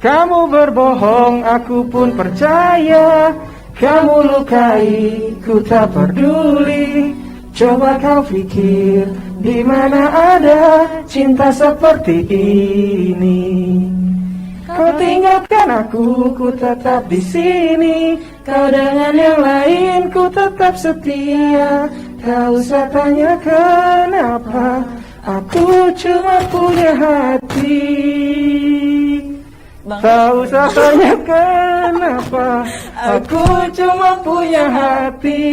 Kamu berbohong, aku pun percaya. Kamu lukai, ku tak peduli. Coba kau pikir, di mana ada cinta seperti ini? Kau tinggalkan aku, ku tetap di sini. Kau dengan yang lain, ku tetap setia. Kau usah tanya kenapa, aku cuma punya hati. Tak usah tanya kenapa, aku cuma punya hati.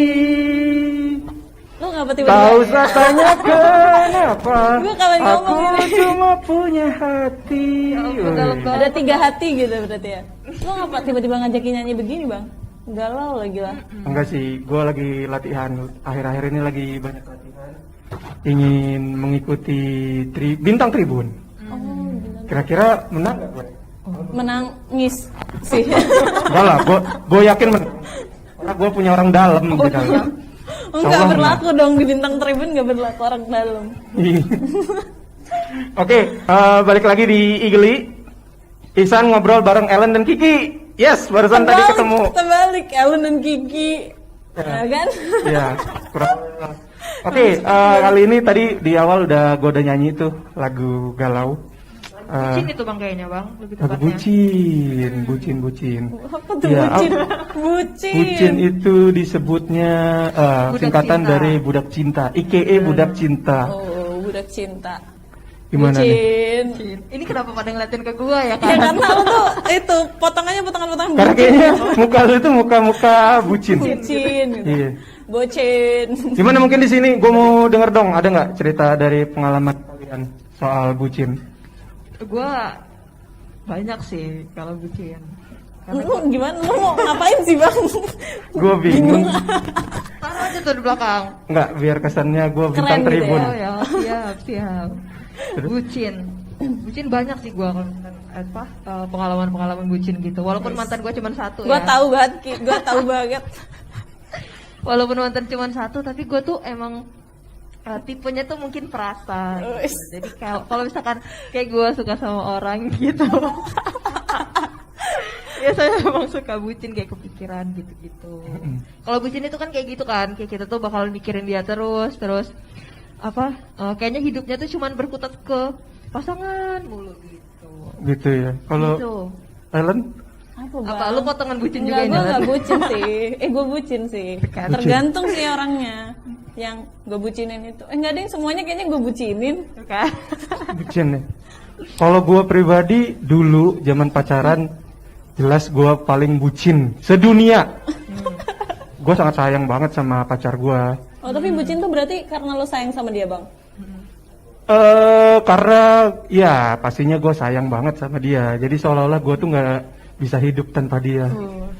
Lu ngapa tiba-tiba? Tak usah tanya kenapa, Gua kalau aku ngomong ini. cuma punya hati. Ada 3 hati gitu berarti ya. Lu ngapa tiba-tiba ngajakin nyanyi begini bang? Galau lagi lah. Enggak sih, gue lagi latihan. Akhir-akhir ini lagi banyak latihan. Ingin mengikuti Bintang Tribun. Kira-kira menang nggak gue? Menangis sih. Enggak lah, gue yakin menang. Karena gue punya orang dalam di dalam. Enggak berlaku dong di Bintang Tribun, nggak berlaku orang dalam. Oke, balik lagi di Igeli. Ihsan ngobrol bareng Ellen dan Kiki. Yes, barusan tadi ketemu. Terbalik, Ellen dan Kiki. Ya kan? Iya, kurang. Oke, kali ini tadi di awal gue udah nyanyi tuh lagu galau. Bucin itu bang kayaknya bang, lebih Lagu tepatnya. bucin. Apa tuh Ya, bucin? Bucin. Bucin itu disebutnya Budak singkatan cinta. dari budak cinta, IKE budak cinta. Oh, budak cinta. Gimana nih? Bucin. Ini kenapa pada ngeliatin ke gua ya Ya kan? karena lu tuh itu potongannya potongan-potongan Karena kayaknya muka lu itu muka bucin. bucin. Gitu. Iya. Bocin. Gimana mungkin di sini gue mau denger dong, ada nggak cerita dari pengalaman kalian soal bucin? Gua banyak sih kalau bucin. Karena Lu gimana? Lu mau ngapain sih bang? Gue bingung. taruh aja tuh di belakang. Nggak, biar kesannya gue Bintang Keren gitu Tribun. Oh ya, siap. Bucin banyak sih gua kalau misalkan pengalaman bucin gitu. Walaupun mantan gua cuma satu Gua ya. tahu banget, Ki. Gua tahu banget. Walaupun mantan cuma satu, tapi gua tuh emang tipenya tuh mungkin perasa gitu. Jadi kalau misalkan kayak gue suka sama orang gitu ya saya emang suka bucin, kayak kepikiran gitu-gitu. Kalau bucin itu kan kayak gitu kan, kayak kita tuh bakal mikirin dia terus kayaknya hidupnya tuh cuman berkutat ke pasangan mulu gitu. Gitu ya. Kalau Gitu. Ellen? Apa lu potongan bucin juga ini? Gue gak bucin sih. Gue bucin sih. Bucin. Tergantung sih orangnya. Yang gue bucinin itu. Enggak deh, semuanya kayaknya gue bucinin. Kan? Bucin ya. Kalau gue pribadi dulu zaman pacaran, jelas gue paling bucin sedunia. Gue sangat sayang banget sama pacar gue. Oh tapi bucin tuh berarti karena lo sayang sama dia bang? Karena ya pastinya gue sayang banget sama dia. Jadi seolah-olah gue tuh nggak bisa hidup tanpa dia.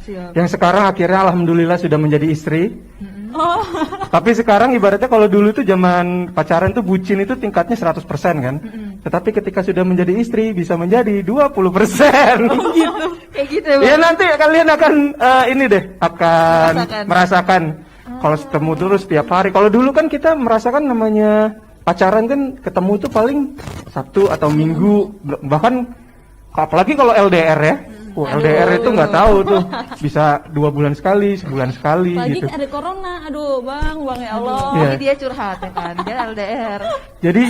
Siap. Yang sekarang akhirnya alhamdulillah sudah menjadi istri. Oh. Tapi sekarang ibaratnya kalau dulu tuh zaman pacaran tuh bucin itu tingkatnya 100% kan. Tetapi ketika sudah menjadi istri bisa menjadi 20%. Oh gitu. Kayak gitu ya, Bang? Ya nanti kalian akan ini deh akan merasakan kalau ketemu terus setiap hari. Kalau dulu kan kita merasakan namanya pacaran kan ketemu itu paling Sabtu atau Minggu, bahkan apalagi kalau LDR ya. LDR itu nggak tahu tuh bisa 2 bulan sekali, sebulan sekali Pagi gitu. ada corona. Aduh bang ya Allah. Iya. Ini dia curhat ya kan, dia LDR. Jadi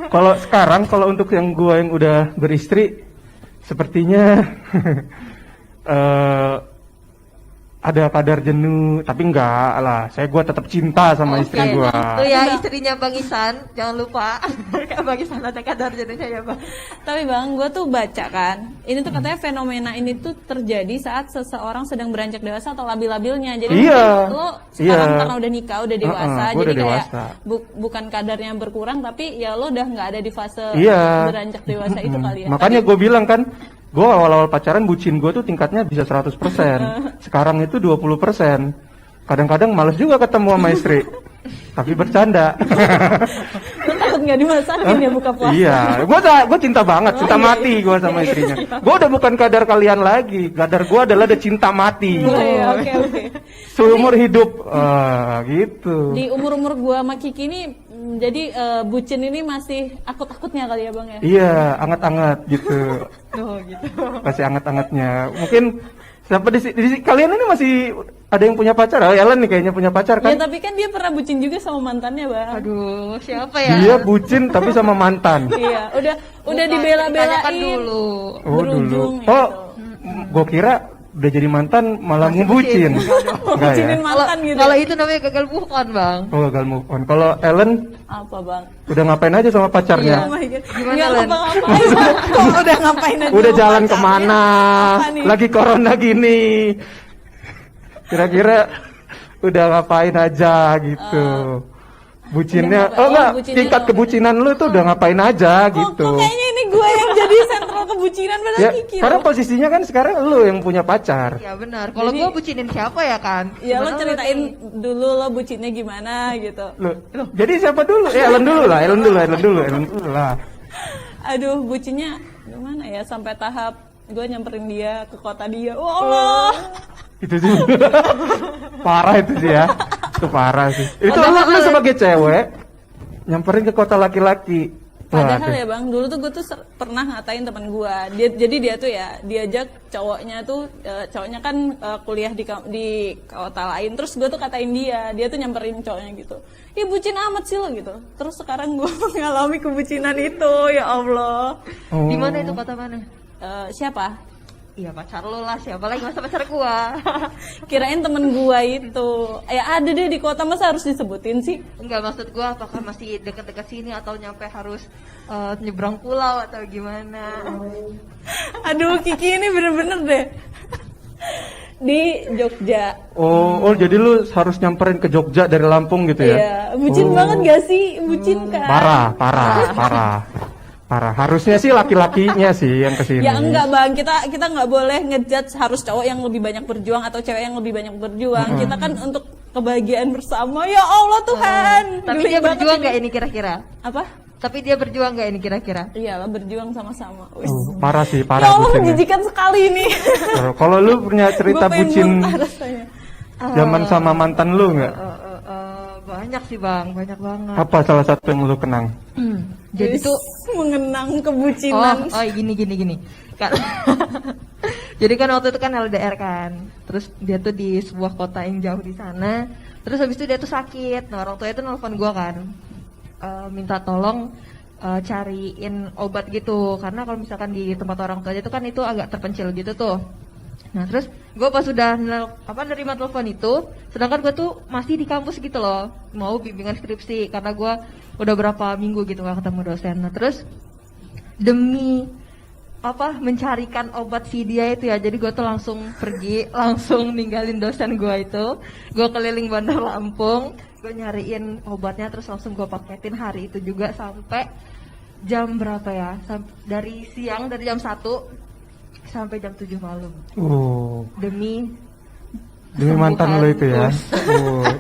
kalau sekarang kalau untuk yang gua yang udah beristri sepertinya ada kadar jenuh, tapi enggak lah. Gua tetap cinta sama istri gua. Tuh ya istrinya Bang Ihsan, jangan lupa. Bang Ihsan ada kadar jenuhnya ya Bang. Tapi bang, gue tuh baca kan, ini tuh katanya fenomena ini tuh terjadi saat seseorang sedang beranjak dewasa atau labil-labilnya. Jadi Iya. mungkin lo sekarang Iya. karena udah nikah, udah dewasa, Gua jadi udah kayak dewasa. bukan kadarnya berkurang, tapi ya lo udah nggak ada di fase Iya. beranjak dewasa itu kali ya. Makanya gue bilang kan, gue awal-awal pacaran bucin gue tuh tingkatnya bisa 100%. Sekarang itu 20%. Kadang-kadang males juga ketemu sama istri. Tapi bercanda. Lo takut nggak dimasakin ya buka puasa. Iya, gue cinta banget, cinta mati gue sama istrinya. Gue udah bukan kadar kalian lagi, kadar gue adalah ada cinta mati. Oh, iya, oke. Seumur hidup, gitu. Di umur-umur gua sama Kiki ini jadi bucin ini masih akut-akutnya kali ya Bang ya. Iya, anget-anget gitu. Oh gitu. Masih anget-angetnya. Mungkin siapa di kalian ini masih ada yang punya pacar? Oh, Ellen nih kayaknya punya pacar Ya kan? tapi kan dia pernah bucin juga sama mantannya Bang. Aduh, siapa ya? Dia bucin tapi sama mantan. Iya, udah Bukan, dibela-belain ditanyakan dulu. Oh dulu. berujung Oh, gitu. gue kira udah jadi mantan malah ngebucin. Enggak ya? Bucinin mantan gitu. Kalau itu namanya gagal move on, Bang. Oh gagal move on. Kalau Ellen Apa Bang? udah ngapain aja sama pacarnya? Oh my god. Gimana, Nggak Len? ngapa-ngapain. Kok udah ngapain aja? Udah sama jalan pacarnya? kemana? Apa nih? Lagi corona gini. Kira-kira udah ngapain aja gitu. Bucinnya, udah ngapain? oh enggak, Bucinnya tingkat udah kebucinan lu tuh udah ngapain aja Kok gitu. kayaknya ini gue yang jadi sentral kebucinan padahal Ya, Kiki. karena loh. posisinya kan sekarang lu yang punya pacar. Ya benar. Kalau Jadi- gua bucinin siapa ya kan? Ya lo Gimana ceritain nih? dulu lo bucinnya gimana gitu. Loh, jadi siapa dulu? Ellen dulu lah. Aduh, bucinnya gimana ya sampai tahap gue nyamperin dia ke kota dia. Wah Allah. Itu sih. Parah itu sih ya. Itu parah sih. Itu lu sebagai cewek nyamperin ke kota laki-laki. Padahal Waduh. ya bang, dulu tuh gue tuh pernah ngatain teman gue. Jadi dia tuh ya diajak cowoknya tuh, cowoknya kan kuliah di kota lain. Terus gue tuh katain dia tuh nyamperin cowoknya gitu. Ih bucin amat sih lo gitu. Terus sekarang gue mengalami kebucinan itu, ya Allah. Oh. Di mana itu kota mana? Siapa? Iya pacar lo lah, siapa lagi masa pacar gua. Kirain temen gue itu. Ya ada deh di kota, masa harus disebutin sih? Enggak, maksud gua apakah masih dekat-dekat sini atau nyampe harus nyebrang pulau atau gimana? Aduh Kiki ini bener-bener deh. Di Jogja. Oh, jadi lu harus nyamperin ke Jogja dari Lampung gitu ya? Iya, bucin banget gak sih? Bucin kan? Parah. Harusnya sih laki-lakinya sih yang kesini. Ya enggak bang, kita nggak boleh ngejudge harus cowok yang lebih banyak berjuang atau cewek yang lebih banyak berjuang. Kita kan untuk kebahagiaan bersama. Ya Allah Tuhan. Tapi Geli dia banget berjuang ini. nggak ini kira-kira? Apa? Tapi dia berjuang nggak ini kira-kira? Iyalah berjuang sama-sama. Wis. Parah sih, Ya parah Allah bucinnya. menjijikan sekali ini. Kalau lu punya cerita Gua pengen bucin muntah rasanya. zaman sama mantan lu nggak? Banyak sih bang, banyak banget. Apa salah satu yang lu kenang? Jadi Wis, tuh mengenang kebucinan. gini kan. Jadi kan waktu itu kan LDR kan, terus dia tuh di sebuah kota yang jauh di sana, terus habis itu dia tuh sakit. Nah orang tuanya tuh nelfon gua kan, minta tolong cariin obat gitu, karena kalau misalkan di tempat orang tuanya tuh kan itu agak terpencil gitu tuh. Nah terus gue pas sudah nerima telepon itu, sedangkan gue tuh masih di kampus gitu loh, mau bimbingan skripsi karena gue udah berapa minggu gitu gak ketemu dosen. Nah terus demi mencarikan obat si dia itu ya, jadi gue tuh langsung pergi, langsung ninggalin dosen gue itu, gue keliling Bandar Lampung, gue nyariin obatnya, terus langsung gue paketin hari itu juga sampai jam berapa ya, dari siang, dari jam 1 sampai jam 7 malam. Demi Mantan lo itu ya.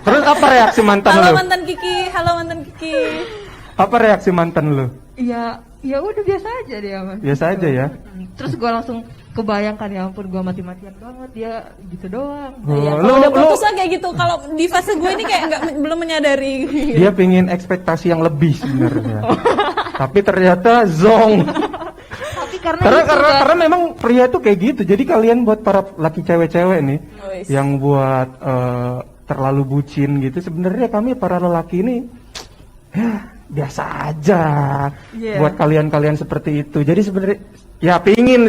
Terus apa reaksi mantan Halo lo? mantan Kiki. Apa reaksi mantan lo? Ya udah biasa aja dia mas. Biasa aja ya. Terus gue langsung kebayangkan, ya ampun gue mati-matian banget dia gitu doang. Iya, kalau udah putus lah kayak gitu. Kalau di fase gue ini kayak belum menyadari. Dia pingin ekspektasi yang lebih sebenarnya. Tapi ternyata zong. Tapi karena memang pria tuh kayak gitu. Jadi kalian buat para laki cewek-cewek nih Wis. yang buat terlalu bucin gitu, sebenarnya kami para lelaki ini ya biasa aja. Yeah. Buat kalian-kalian seperti itu. Jadi sebenarnya ya pingin.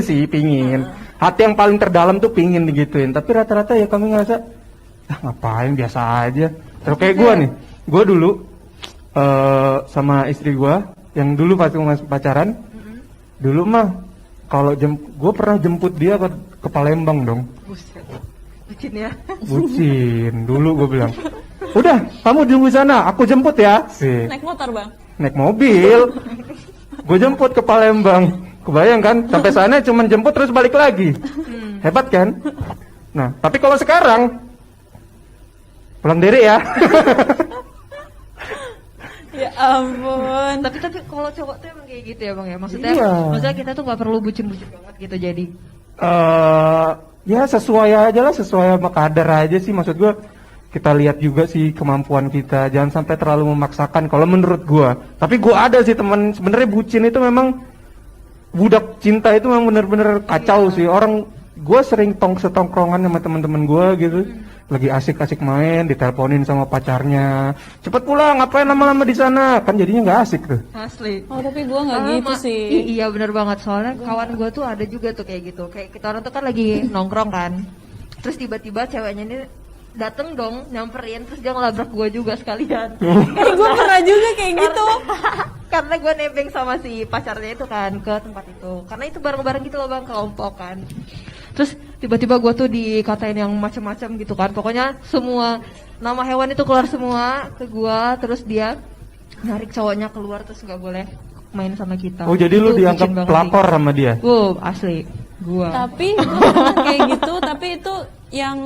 Hati yang paling terdalam tuh pingin digituin. Tapi rata-rata ya kami ngerasa ngapain, biasa aja. Terus kayak gue nih, gue dulu sama istri gue yang dulu pas masih pacaran, dulu mah kalau gue pernah jemput dia ke Palembang dong. buset, bucin ya. Bucin dulu gue bilang, udah kamu tunggu sana, aku jemput ya. Sih. Naik motor bang. Naik mobil, gue jemput ke Palembang. Kebayang kan, sampai sana cuman jemput terus balik lagi. Hebat kan? Nah, tapi kalau sekarang pulang diri ya. Ya ampun. Tapi kalau cowok tuh emang kayak gitu ya bang ya. Maksudnya Iya. maksudnya kita tuh nggak perlu bucin-bucin banget gitu jadi. Ya sesuai aja lah, sesuai sama kadar aja sih, maksud gua. Kita lihat juga sih kemampuan kita, jangan sampai terlalu memaksakan kalau menurut gua. Tapi gua ada sih teman, sebenarnya bucin itu memang budak cinta itu memang bener-bener kacau sih. Orang gua sering setongkrongan sama teman-teman gua gitu. Lagi asik-asik main, diteleponin sama pacarnya. Cepet pulang, ngapain lama-lama di sana? Kan jadinya nggak asik tuh. Asli. Oh tapi gue nggak gitu sih. Iya bener banget, soalnya kawan gue tuh ada juga tuh kayak gitu. Kayak kita orang tuh kan lagi nongkrong kan. Terus tiba-tiba ceweknya ini dateng dong nyamperin, terus dia ngelabrak gue juga sekalian. Gue pernah juga kayak gitu. Karena gue nebeng sama si pacarnya itu kan ke tempat itu. Karena itu bareng-bareng gitu loh bang, kelompok kan. Terus tiba-tiba gue tuh dikatain yang macam-macam gitu kan. Pokoknya semua nama hewan itu keluar semua ke gue. Terus dia narik cowoknya keluar, terus nggak boleh main sama kita. Oh jadi lu Itu dianggap bucin banget pelakor sih. sama dia? Asli gue. Tapi gue pernah kayak gitu. Tapi itu yang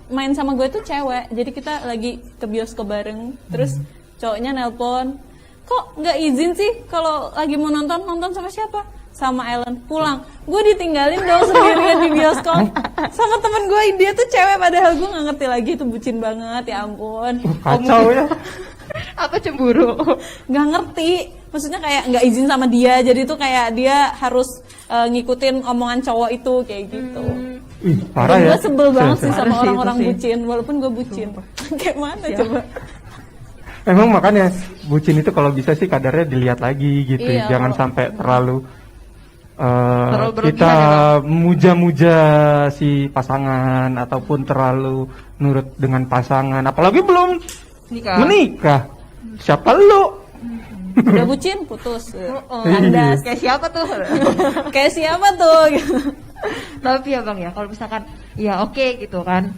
main sama gue tuh cewek. Jadi kita lagi ke bioskop bareng. Terus cowoknya nelpon, kok nggak izin sih kalau lagi mau nonton sama siapa? Sama Ellen. Pulang, gue ditinggalin dong sendirian di bioskop sama temen gue, dia tuh cewek, padahal gue nggak ngerti lagi itu bucin banget, ya ampun. Kacau ya. Apa cemburu? Nggak ngerti, maksudnya kayak nggak izin sama dia, jadi tuh kayak dia harus ngikutin omongan cowok itu kayak gitu. Ih, parah ya. Gue sebel banget sih Parah sama sih orang-orang itu sih. bucin, walaupun gue bucin. Kayak mana coba? Emang makanya bucin itu kalau bisa sih kadarnya dilihat lagi gitu. Iya, Jangan kalau- sampai terlalu berlebihan kita ya, muja-muja si pasangan ataupun terlalu nurut dengan pasangan, apalagi belum Nikah. menikah. Siapa lu? Udah bucin, putus. Oh, Kandas. kayak siapa tuh? Kayak siapa tuh? Tapi ya bang ya, kalau misalkan ya oke gitu kan,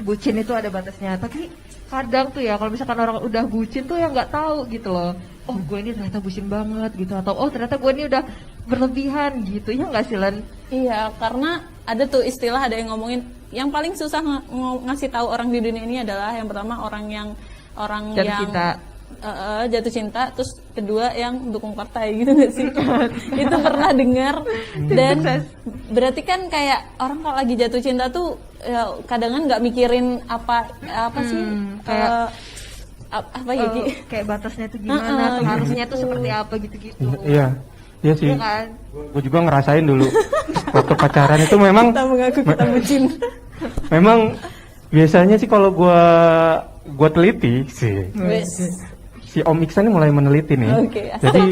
bucin itu ada batasnya. Tapi kadang tuh ya kalau misalkan orang udah bucin tuh yang nggak tahu gitu loh. Oh gue ini ternyata bucin banget gitu, atau oh ternyata gue ini udah berlebihan gitu, ya nggak sih Len? Iya, karena ada tuh istilah, ada yang ngomongin yang paling susah ngasih tahu orang di dunia ini adalah yang pertama orang yang Jatuh cinta. Jatuh cinta, terus kedua yang dukung partai gitu nggak sih? Itu pernah dengar. Dan berarti kan kayak orang kalau lagi jatuh cinta tuh ya, kadang nggak mikirin apa sih kayak apa ya Ki? kayak batasnya tuh gimana, seharusnya tuh seperti apa gitu-gitu. Iya, iya sih. Iya kan? Gue juga ngerasain dulu waktu pacaran itu memang Kita mengaku kita bucin. memang biasanya sih kalau gua teliti sih. Wes. Si Om Iksan ini mulai meneliti nih. Oke, asik. Jadi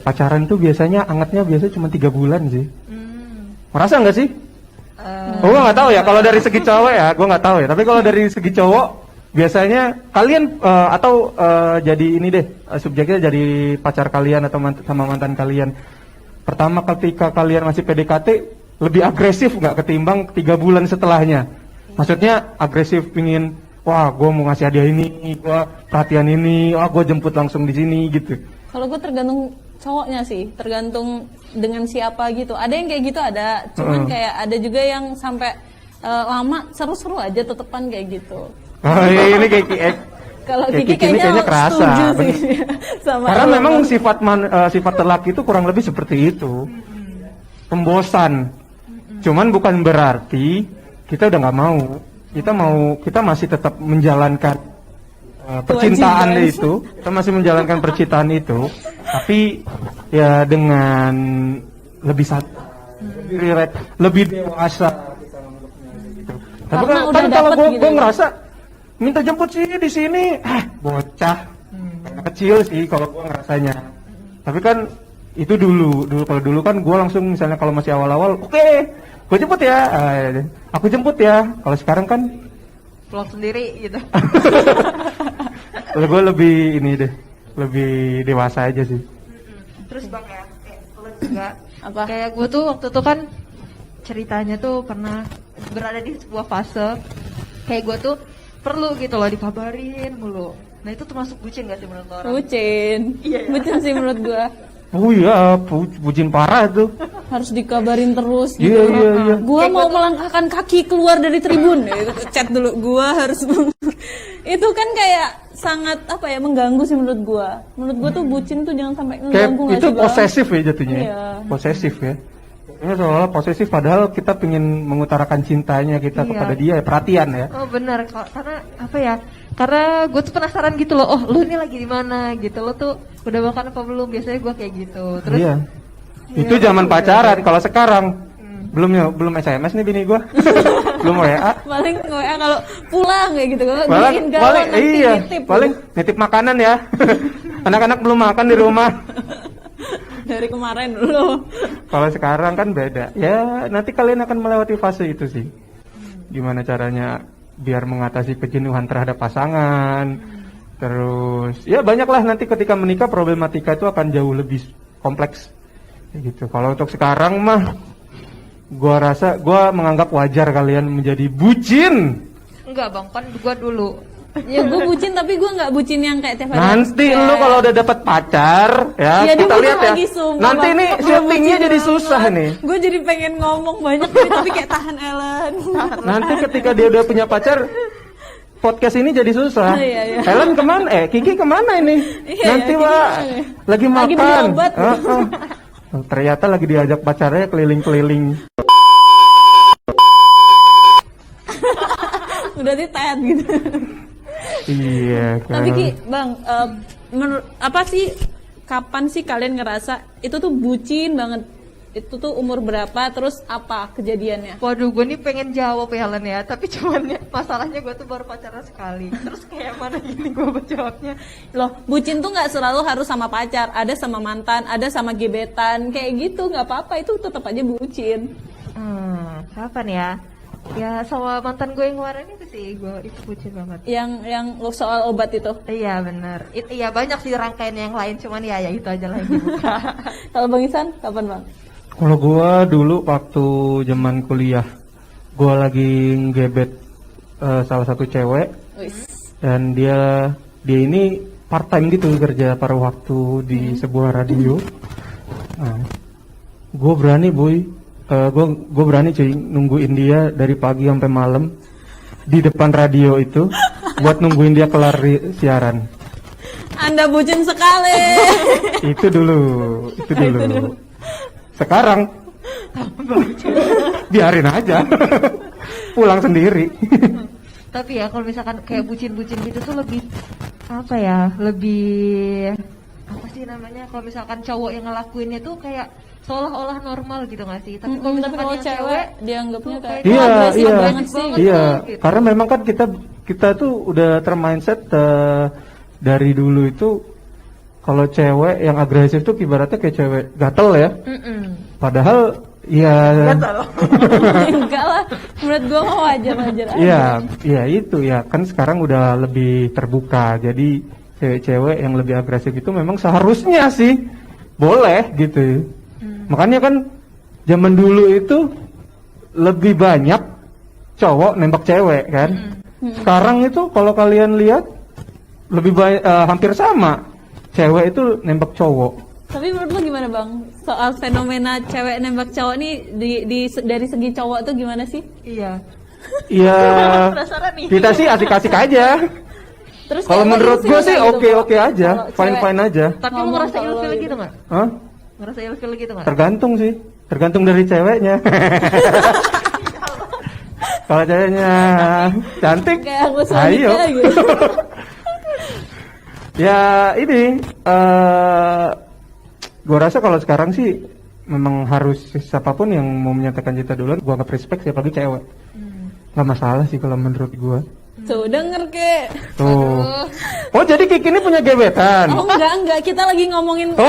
pacaran tuh biasanya angetnya biasanya cuma 3 bulan sih. Merasa nggak sih? Gua nggak tahu ya. Kalau dari segi cowok ya, gua nggak tahu ya. Tapi kalau dari segi cowok, biasanya kalian atau jadi ini deh, subjeknya jadi pacar kalian atau sama mantan kalian. Pertama ketika kalian masih PDKT, lebih agresif nggak ketimbang 3 bulan setelahnya? Maksudnya agresif pingin, wah gue mau ngasih hadiah ini, gue perhatian ini, wah gue jemput langsung di sini gitu. Kalau gue tergantung cowoknya sih, tergantung dengan siapa gitu. Ada yang kayak gitu ada, cuman kayak ada juga yang sampai lama seru-seru aja tetepan kayak gitu. Oh ini kayak Kalau kayak Kiki Kiki ini kayaknya kerasa. setuju sih sama Karena lo. memang sifat lelaki itu kurang lebih seperti itu, pembosan. Cuman bukan berarti kita udah nggak mau. Kita masih tetap menjalankan percintaan Kewajiban. itu. Kita masih menjalankan percintaan itu, tapi ya dengan lebih lebih dewasa. Gitu. Tapi Karena kan udah kalau dapet gitu gue ya. ngerasa minta jemput sih di sini, bocah. Anak kecil sih kalau gue ngerasanya. Tapi kan itu dulu kalau dulu kan gue langsung misalnya kalau masih awal-awal, oke, gue jemput ya, aku jemput ya. Kalau sekarang kan Pulang sendiri gitu. kalau gue lebih ini deh, lebih dewasa aja sih. Terus bang ya, kayak lo juga Apa? kayak gue tuh waktu itu kan ceritanya tuh pernah berada di sebuah fase kayak gue tuh perlu gitu loh dikabarin mulu. Nah itu termasuk bucin gak sih menurut lo orang? Bucin. Bucin sih menurut gue. Oh iya, bucin parah tuh. Harus dikabarin terus gitu. Iya, iya, iya. Gua mau melangkahkan kaki keluar dari tribun. Ya, itu chat dulu. Gua harus itu kan kayak sangat apa ya, mengganggu sih menurut gua. Menurut gua tuh bucin tuh jangan sampai Kayak mengganggu nggak itu sih, Bang? posesif ya jatuhnya. Ya? Iya. Posesif ya. Ini soalnya posesif padahal kita pengen mengutarakan cintanya kita Iya. kepada dia, perhatian ya. Oh benar, karena apa ya? Karena gue tuh penasaran gitu loh. Oh lu ini lagi di mana gitu. Lo tuh udah makan apa belum? Biasanya gue kayak gitu. Terus Iya. Iya, Itu zaman udah. pacaran. Kalau sekarang belum SMS nih bini gua. Belum WA. Paling WA kalau pulang kayak gitu, kalau Paling, bikin galau nanti iya, nitip. paling nitip makanan ya. Anak-anak belum makan di rumah. Dari kemarin dulu. Kalau sekarang kan beda. Ya, nanti kalian akan melewati fase itu sih. Gimana caranya biar mengatasi kejenuhan terhadap pasangan. Terus, ya banyaklah nanti ketika menikah problematika itu akan jauh lebih kompleks. Kayak gitu. Kalau untuk sekarang mah, gua menganggap wajar kalian menjadi bucin. enggak bang, kan gue dulu. Ya gue bucin, tapi gue nggak bucin yang kayak tiap hari. Nanti lu kalau udah dapat pacar, ya Iya, kita dia lihat ya. lagi sumpah, Nanti Bang. nih Gua syutingnya bucin jadi banget. susah nih. Gue jadi pengen ngomong banyak tapi kayak tahan Ellen. Nanti ketika dia udah punya pacar, podcast ini jadi susah. Iya, iya. Helen kemana? Kiki kemana ini? Iya, Nanti Kiki Pak kemana? lagi makan. Lagi beli obat. Ternyata lagi diajak pacarnya keliling-keliling. Udah ditet gitu. Iya kan. Tapi Ki, Bang, apa sih, kapan sih kalian ngerasa itu tuh bucin banget? Itu tuh umur berapa? Terus apa kejadiannya? Waduh, gue nih pengen jawab ya Helen ya, tapi cuman ya, masalahnya gue tuh baru pacaran sekali. Terus kayak mana gini gue jawabnya? Loh, bucin tuh nggak selalu harus sama pacar, ada sama mantan, ada sama gebetan, kayak gitu, nggak apa-apa, itu tetap aja bucin. Kapan ya? Ya sama mantan gue yang kemarin itu sih, gue itu bucin banget. Yang lo soal obat itu. Iya benar. Iya banyak sih rangkaian yang lain, cuman ya itu aja lah yang dibuka. Kalau Bang Isan, kapan Bang? Kalau gua dulu waktu zaman kuliah, gua lagi ngebet salah satu cewek. Wis. Dan dia ini part time gitu kerja paruh waktu di sebuah radio. Nah, gue berani gue berani cuy nungguin dia dari pagi sampai malam di depan radio itu buat nungguin dia kelar siaran. Anda bucin sekali. Itu dulu. Sekarang biarin aja, pulang sendiri. Tapi ya kalau misalkan kayak bucin-bucin gitu tuh lebih apa ya? Lebih apa sih namanya? Kalau misalkan cowok yang ngelakuinnya tuh kayak seolah-olah normal gitu nggak sih? Tapi kalau Tapi misalkan kalau yang cewek dianggapnya tuh kayak kayak Iya, agresif iya. banget sih. Iya, gitu. karena memang kan kita tuh udah termindset dari dulu itu kalau cewek yang agresif tuh ibaratnya kayak cewek gatel ya. Padahal ya Enggak lah, menurut gue mah wajar-wajar aja. Iya itu ya kan sekarang udah lebih terbuka. Jadi cewek-cewek yang lebih agresif itu memang seharusnya sih boleh gitu. Makanya kan zaman dulu itu lebih banyak cowok nembak cewek kan. Sekarang itu kalau kalian lihat lebih banyak hampir sama. Cewek itu nembak cowok. Tapi menurut lo gimana Bang? Soal fenomena cewek nembak cowok nih dari segi cowok tuh gimana sih? Iya. Iya. Penasaran nih. Kita sih asik-asik aja. Terus Kalau kayak menurut lo gue ilfil sih gitu, Bang? oke-oke aja, Kalau cewek fine-fine aja. Tapi lu Ngomong ngerasa kalau ilfil gitu. gitu nggak? Hah? Ngerasa ilfil gitu nggak? Tergantung sih, tergantung dari ceweknya. Kalau ceweknya cantik, Kayak aku ayo. selanjutnya gitu. Ya ini, gue rasa kalau sekarang sih memang harus siapapun yang mau menyatakan cinta duluan, gue nggak respect siapa lagi cewek. Gak masalah sih kalau menurut gue. Tuh denger ke. Tuh. Oh jadi Kiki ini punya gebetan. Oh enggak, kita lagi ngomongin Oh,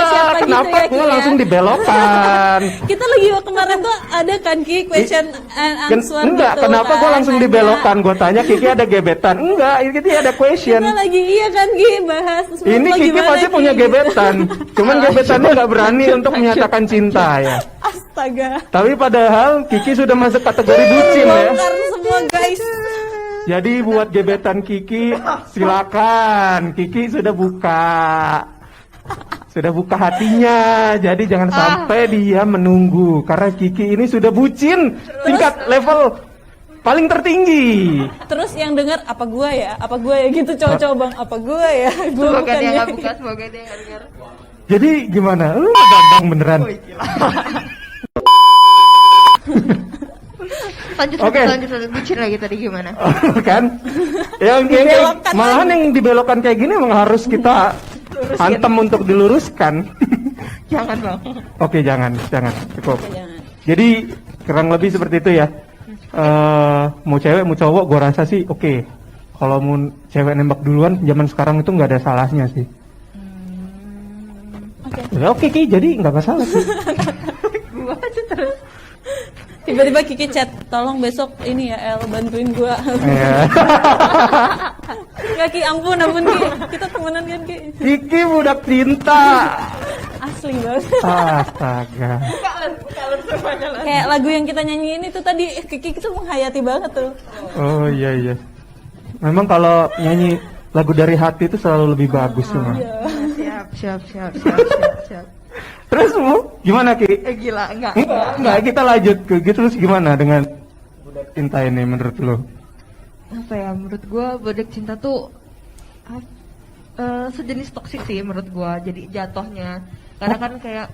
siapa kenapa gitu ya, Ki, gue ya. langsung dibelokkan? Kita lagi kemarin tuh ada kan Ki question and answer Enggak, gitu kenapa kan, gue langsung nanya. dibelokkan? Gue tanya Kiki ada gebetan. Enggak, ini ada question. Kita lagi iya kan Ki bahas. Terus menurut Ini lo Kiki gimana, pasti Ki? punya gebetan. Cuman gebetannya nggak berani untuk menyatakan cinta ya. Astaga. Tapi padahal Kiki sudah masuk kategori bucin ya. Bongkar semua guys. Jadi buat gebetan Kiki silakan. Kiki sudah buka hatinya. Jadi jangan sampai dia menunggu karena Kiki ini sudah bucin tingkat level paling tertinggi. Terus yang dengar apa gua ya gitu cowok-cowok bang, apa gua ya, gua Semoga bukan dia ya. nggak buka, semoga dia nggak dengar. Jadi gimana? Lu gampang beneran. Lanjut, Oke. lanjut, bucin lagi tadi gimana? Kan? Yang Dibelokkan malahan yang dibelokkan kayak gini emang harus kita hantam untuk diluruskan. Jangan bang. Oke, jangan cukup. Oke, jangan. Jadi kurang lebih seperti itu ya. Mau cewek mau cowok, gue rasa sih oke. Kalau mau cewek nembak duluan, zaman sekarang itu nggak ada salahnya sih. Oke. Ya oke Ki, jadi nggak masalah sih. Gua aja terus. Tiba-tiba Kiki chat, tolong besok ini ya El bantuin gua. Ya. Nggak Ki, ampun Ki, kita temenan kan Ki. Kiki budak cinta. Asli banget. Astaga. Kayak lagu yang kita nyanyiin itu tadi, Kiki itu menghayati banget tuh. Oh iya. Memang kalau nyanyi lagu dari hati itu selalu lebih bagus memang. Siap. Terus gimana Ki? Gila, enggak. Enggak, kita lanjut ke gitu. Terus gimana dengan budak cinta ini menurut lo? Apa ya, menurut gua budak cinta tuh sejenis toksik sih menurut gua. Jadi jatuhnya karena kan kayak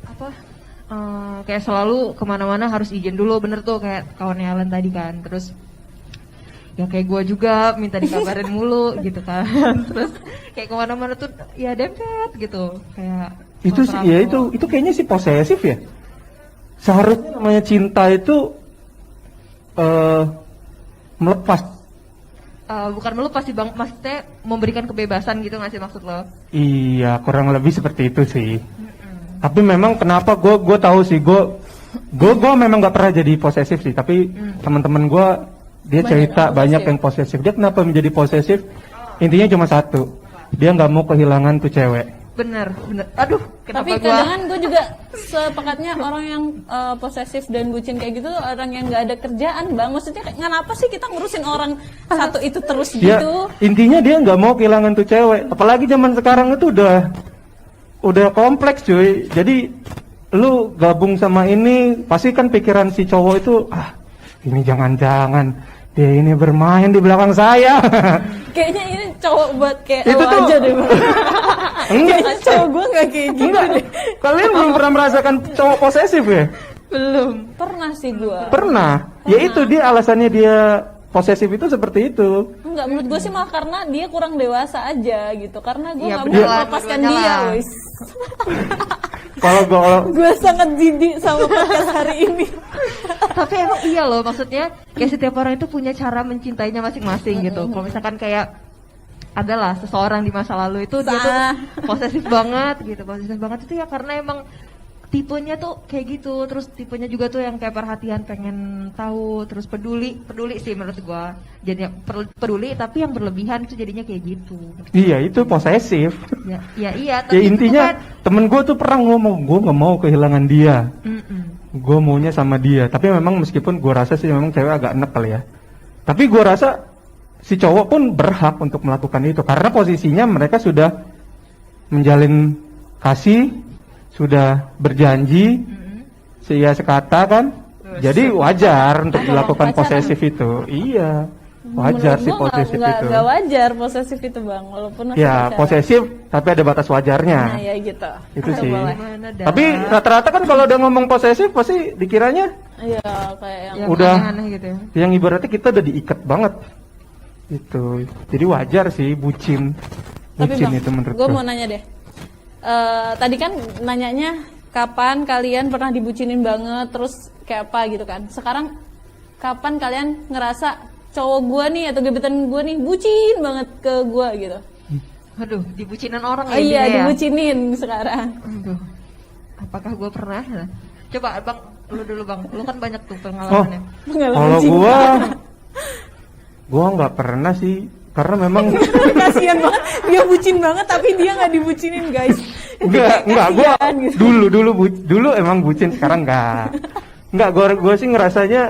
apa, kayak selalu kemana-mana harus izin dulu, bener tuh kayak kawannya Alan tadi kan. Terus ya kayak gua juga minta dikabarin mulu gitu kan. Terus kayak kemana-mana tuh ya dempet gitu, kayak Itu sih, ya itu kayaknya sih posesif ya. Seharusnya namanya cinta itu melepas. Bukan melepas sih bang, maksudnya memberikan kebebasan gitu nggak sih maksud lo? Iya, kurang lebih seperti itu sih. Tapi memang kenapa gue tahu sih, gue memang nggak pernah jadi posesif sih. Tapi teman-teman gue dia cerita banyak yang posesif. Dia kenapa menjadi posesif? Intinya cuma satu, dia nggak mau kehilangan tuh cewek. Bener. Aduh, kenapa Tapi gua? kadang gue juga sepakatnya orang yang posesif dan bucin kayak gitu orang yang nggak ada kerjaan bang. Maksudnya kayak, kenapa sih kita ngurusin orang satu itu terus Ya, gitu? intinya dia nggak mau kehilangan tuh cewek. Apalagi zaman sekarang itu udah kompleks cuy. Jadi lu gabung sama ini, pasti kan pikiran si cowok itu, ini jangan-jangan dia ini bermain di belakang saya. Kayaknya ini cowok buat kayak Itu lo tuh- aja deh bang. Enggak. Kayaknya cowok gue nggak kayak gitu Enggak. deh. Kalian belum pernah merasakan cowok posesif ya? Belum. Pernah sih gue. Pernah. Ya itu dia alasannya dia posesif itu seperti itu. Enggak, menurut gue sih malah karena dia kurang dewasa aja gitu. Karena gue Iya, nggak bener mau lah, melepaskan dua-duanya dia, lah. wis. Kalau Gue sangat jijik sama podcast hari ini. Tapi emang iya loh, maksudnya kayak setiap orang itu punya cara mencintainya masing-masing gitu. Kalau misalkan kayak adalah seseorang di masa lalu itu dia tuh posesif banget gitu, posesif banget itu ya karena emang tipenya tuh kayak gitu. Terus tipenya juga tuh yang kayak perhatian, pengen tahu, terus peduli sih menurut gua. Jadi peduli tapi yang berlebihan itu jadinya kayak gitu. iya itu posesif. Ya iya. Ya intinya temen gue tuh pernah ngomong, gue nggak mau kehilangan dia. Gue maunya sama dia. Tapi memang meskipun gue rasa sih memang cewek agak enek kali ya. Tapi gue rasa si cowok pun berhak untuk melakukan itu karena posisinya mereka sudah menjalin kasih, sudah berjanji, seia sekata kan. Jadi wajar untuk dilakukan pacaran. posesif itu. Iya, wajar Menurut sih gua posesif itu. Nggak wajar posesif itu bang, walaupun masih Ya pacaran. posesif tapi ada batas wajarnya. Nah ya gitu. Itu Nggak sih. boleh. Gimana dah? Tapi rata-rata kan kalau udah ngomong posesif pasti dikiranya Iya kayak yang yang udah aneh-aneh gitu ya. yang ibaratnya kita udah diikat banget. Itu. Jadi wajar sih bucin. Tapi Bucin bang, itu menurut gue gua. mau nanya deh. Tadi kan nanyanya kapan kalian pernah dibucinin banget, terus kayak apa gitu kan. Sekarang kapan kalian ngerasa cowok gue nih atau gebetan gue nih bucin banget ke gue gitu? Aduh, dibucinan orang Oh ya. iya, intinya ya. dibucinin sekarang. Aduh. Apakah gue pernah? Coba bang, lu dulu bang. Lu kan banyak tuh Oh, pengalamannya. Pengalaman kalau cinta. gua nggak pernah sih karena memang Kasian banget, dia bucin banget tapi dia nggak dibucinin guys. enggak gua Kasian gitu. dulu emang bucin sekarang enggak gua sih ngerasanya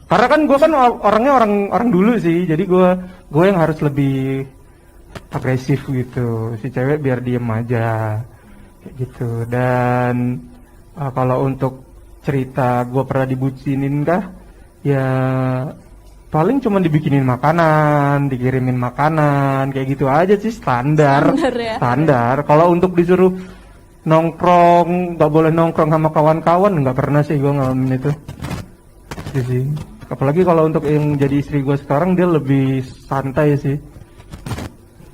karena kan gua kan orangnya orang dulu sih jadi gua yang harus lebih agresif gitu si cewek biar diem aja kayak gitu dan kalau untuk cerita gua pernah dibucinin kah ya paling cuma dibikinin makanan, dikirimin makanan, kayak gitu aja sih, standar. Standar ya? Standar. Kalau untuk disuruh nongkrong, nggak boleh nongkrong sama kawan-kawan, nggak pernah sih gue ngalamin itu. Gitu sih. Apalagi kalau untuk yang jadi istri gue sekarang, dia lebih santai sih.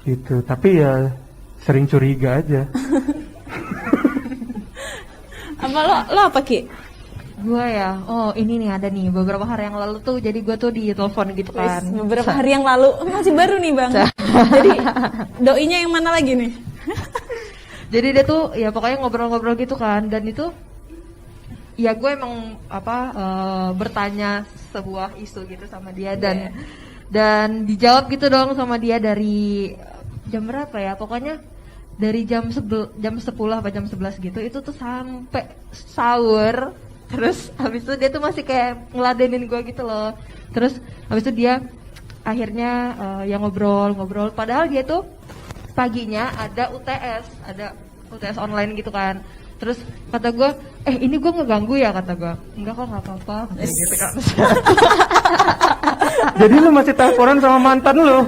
Gitu. Tapi ya sering curiga aja. Apa lo apa Ki? Gue ya, oh ini nih ada nih beberapa hari yang lalu tuh, jadi gue tuh ditelepon gitu kan. Wis, beberapa hari yang lalu masih baru nih bang. Jadi doinya yang mana lagi nih? Jadi dia tuh ya pokoknya ngobrol-ngobrol gitu kan, dan itu ya gue emang bertanya sebuah isu gitu sama dia, dan dijawab gitu dong sama dia dari jam berapa ya, pokoknya dari jam 10 apa jam 11 gitu, itu tuh sampai sahur. Terus habis itu dia tuh masih kayak ngeladenin gue gitu loh. Terus habis itu dia akhirnya yang ngobrol, padahal dia tuh paginya ada UTS online gitu kan. Terus kata gue, ini gue ngeganggu ya, kata gue. Enggak kok, nggak apa-apa. Gitu kan. Jadi lu masih teleponan sama mantan lu?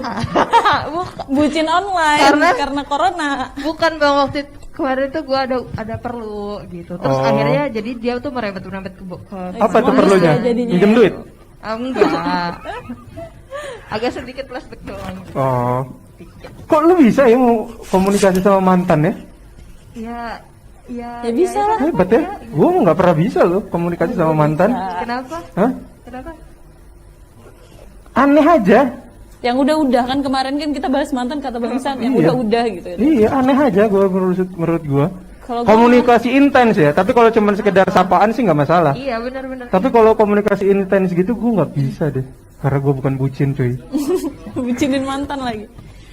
Bucin online karena corona. Bukan bang, waktu kemarin tuh gue ada perlu gitu. Terus akhirnya jadi dia tuh merembet ke apa tuh perlunya? Minjem duit? Enggak. Agak sedikit flashback doang. Oh. Kok lu bisa ya mau komunikasi sama mantan ya? Ya bisa lah. Hebat ya? Gue nggak pernah bisa loh komunikasi sama mantan. Kenapa? Hah? Kenapa? Aneh aja. Yang udah kan kemarin kan kita bahas mantan kata Bang Isan yang udah gitu ya. Iya, aneh aja gue menurut gue. Kalau Komunikasi intens ya, tapi kalau cuma sekedar sapaan sih nggak masalah. Iya benar-benar. Tapi kalau komunikasi intens gitu gue nggak bisa deh, karena gue bukan bucin cuy. bucinin mantan lagi.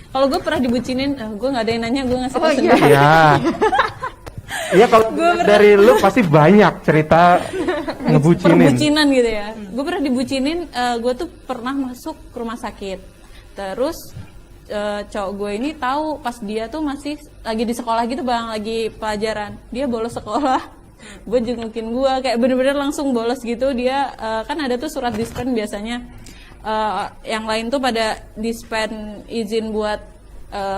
Kalau gue pernah dibucinin, gue nggak ada yang nanya, gue ngasih Oh, tahu iya. sendiri. Iya. Iya kalau dari lu pasti banyak cerita ngebucinin. Perbucinan gitu ya. Gue pernah dibucinin, gue tuh pernah masuk ke rumah sakit. Terus cowok gue ini tahu pas dia tuh masih lagi di sekolah gitu bang, lagi pelajaran. Dia bolos sekolah, gue jengukin gue, kayak bener-bener langsung bolos gitu. Dia kan ada tuh surat dispen biasanya. Yang lain tuh pada dispen izin buat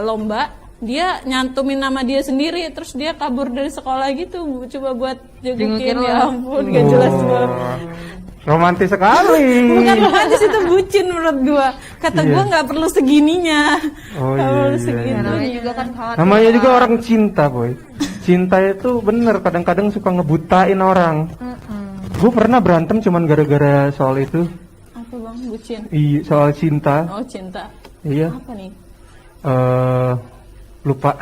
lomba. Dia nyantumin nama dia sendiri, terus dia kabur dari sekolah gitu, coba buat jengukin. Ya ampun, gak jelas banget. Romantis sekali. Bukan romantis, itu bucin menurut gua. Kata gua nggak perlu segininya. Oh, nggak iya, perlu iya, segitunya. Namanya juga kan khawatir. Namanya juga orang cinta boy. Cinta itu bener kadang-kadang suka ngebutain orang. Gue pernah berantem cuman gara-gara soal itu. Apa bang, bucin? Iya, soal cinta. Oh cinta. Iya. Apa nih? Lupa.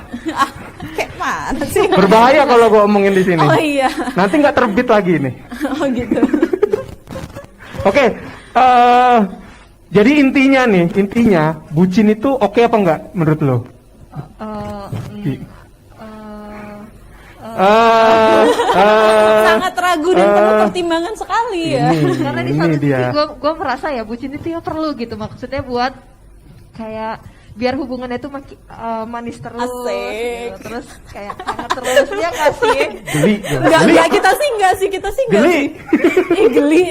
Kayak mana sih? Berbahaya kalau gue omongin di sini. Oh iya. Nanti nggak terbit lagi nih. Oh gitu. Oke. Jadi intinya bucin itu oke apa enggak menurut lo? Sangat ragu dan penuh pertimbangan sekali ya. Karena di satu sisi gue merasa ya bucin itu ya perlu gitu, maksudnya buat kayak biar hubungannya itu makin manis terus. Asik. Gitu. Terus kayak hangat terus ya nggak sih? Geli. Enggak, kita sih enggak sih. Geli. Ih, geli.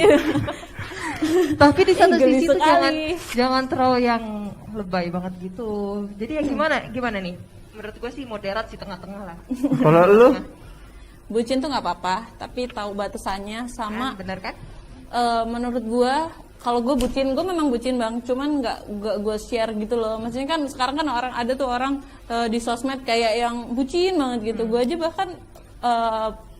Tapi di satu Geli sisi tuh sekali. jangan terlalu yang lebay banget gitu. Jadi ya gimana nih? Menurut gue sih moderat sih, tengah-tengah lah. Kalau lu? Bucin tuh nggak apa-apa, tapi tahu batasannya sama. Bener kan? Menurut gue, kalau gue memang bucin bang, cuman nggak gue share gitu loh. Maksudnya kan sekarang kan ada tuh orang di sosmed kayak yang bucin banget gitu. Gue aja bahkan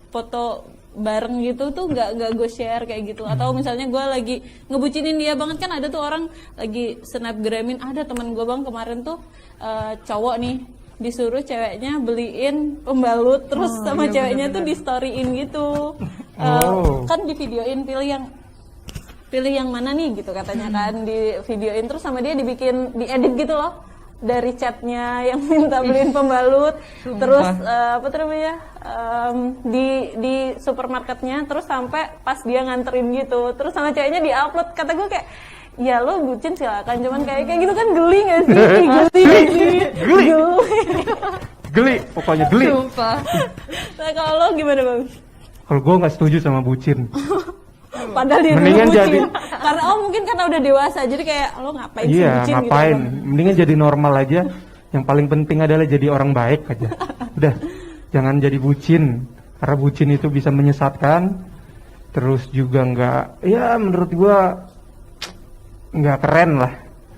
foto bareng gitu tuh nggak gue share kayak gitu. Atau misalnya gue lagi ngebucinin dia banget, kan ada tuh orang lagi snapgramin. Ada teman gue bang kemarin tuh cowok nih disuruh ceweknya beliin pembalut, terus sama iya, ceweknya bener-bener. tuh di storyin gitu. Kan di videoin pilih yang mana nih gitu katanya kan, di videoin terus sama dia diedit gitu loh dari chatnya yang minta beliin pembalut. Sumpah. Terus apa tuh namanya di supermarketnya, terus sampai pas dia nganterin gitu, terus sama ceweknya diupload. Kata gue kayak, ya lo bucin silakan, cuman kayak gitu kan geli gak sih? Geli, pokoknya geli. Sumpah. Nah kalau lo gimana bang? Kalau gue nggak setuju sama bucin. Padahal dia dulu Mendingan bucin. jadi- Karena mungkin karena udah dewasa, jadi kayak lo ngapain sih Iya, bucin ngapain? gitu. Mendingan jadi normal aja. Yang paling penting adalah jadi orang baik aja. Udah, jangan jadi bucin. Karena bucin itu bisa menyesatkan. Terus juga nggak, ya menurut gua nggak keren lah.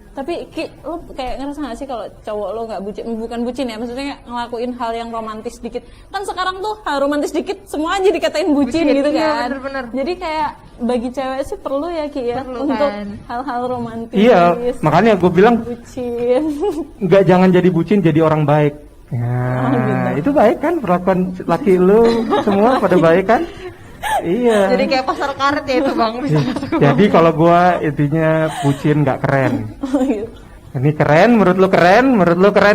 Tapi Ki, lo kayak ngerasa gak sih kalau cowok lo nggak bucin, bukan bucin ya, maksudnya ngelakuin hal yang romantis dikit. Kan sekarang tuh hal romantis dikit semua aja dikatain bucin Bucin, gitu iya, kan. bener-bener. Jadi kayak bagi cewek sih perlu ya Ki ya Perlu, untuk kan. hal-hal romantis. Iya, makanya gue bilang bucin. nggak, jangan jadi bucin, jadi orang baik. Nah, gitu. itu baik kan, perlakuan laki lu semua pada baik kan? Iya. Jadi kayak pasar karet ya itu bang, bisa masuk. Jadi kalau gua intinya bucin nggak keren. Oh, gitu. Ini keren, menurut lu keren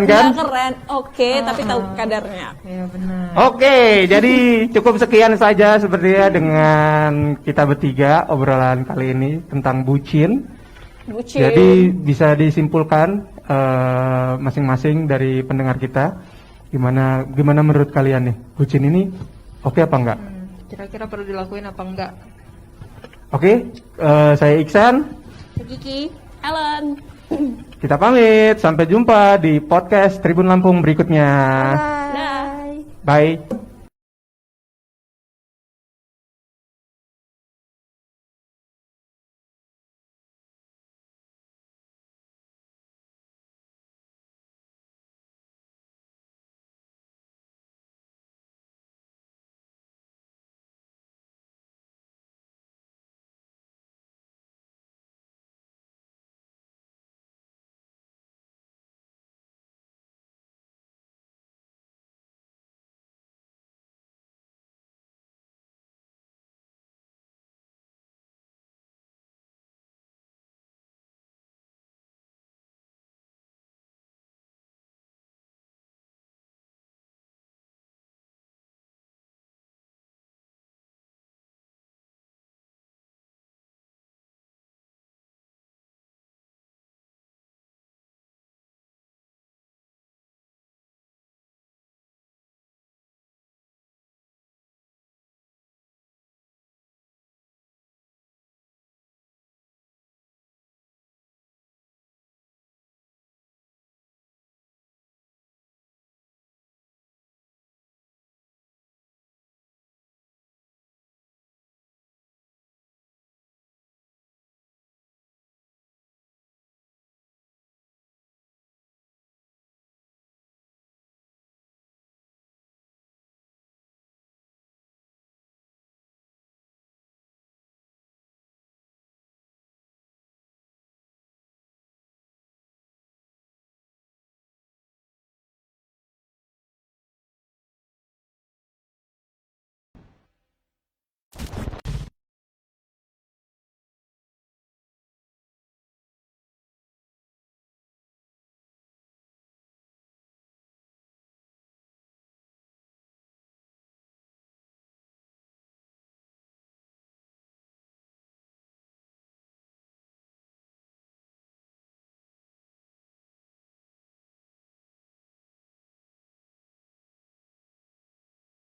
kan? Nggak keren, oke, tapi tahu kadarnya. Iya benar. Oke, jadi cukup sekian saja sepertinya dengan kita bertiga obrolan kali ini tentang bucin. Bucin. Jadi bisa disimpulkan masing-masing dari pendengar kita, gimana menurut kalian nih, bucin ini oke apa enggak? Kira-kira perlu dilakuin apa enggak? Oke, saya Iksan. Kiki. Helen. Kita pamit, sampai jumpa di podcast Tribun Lampung berikutnya. Bye. Dah. Bye.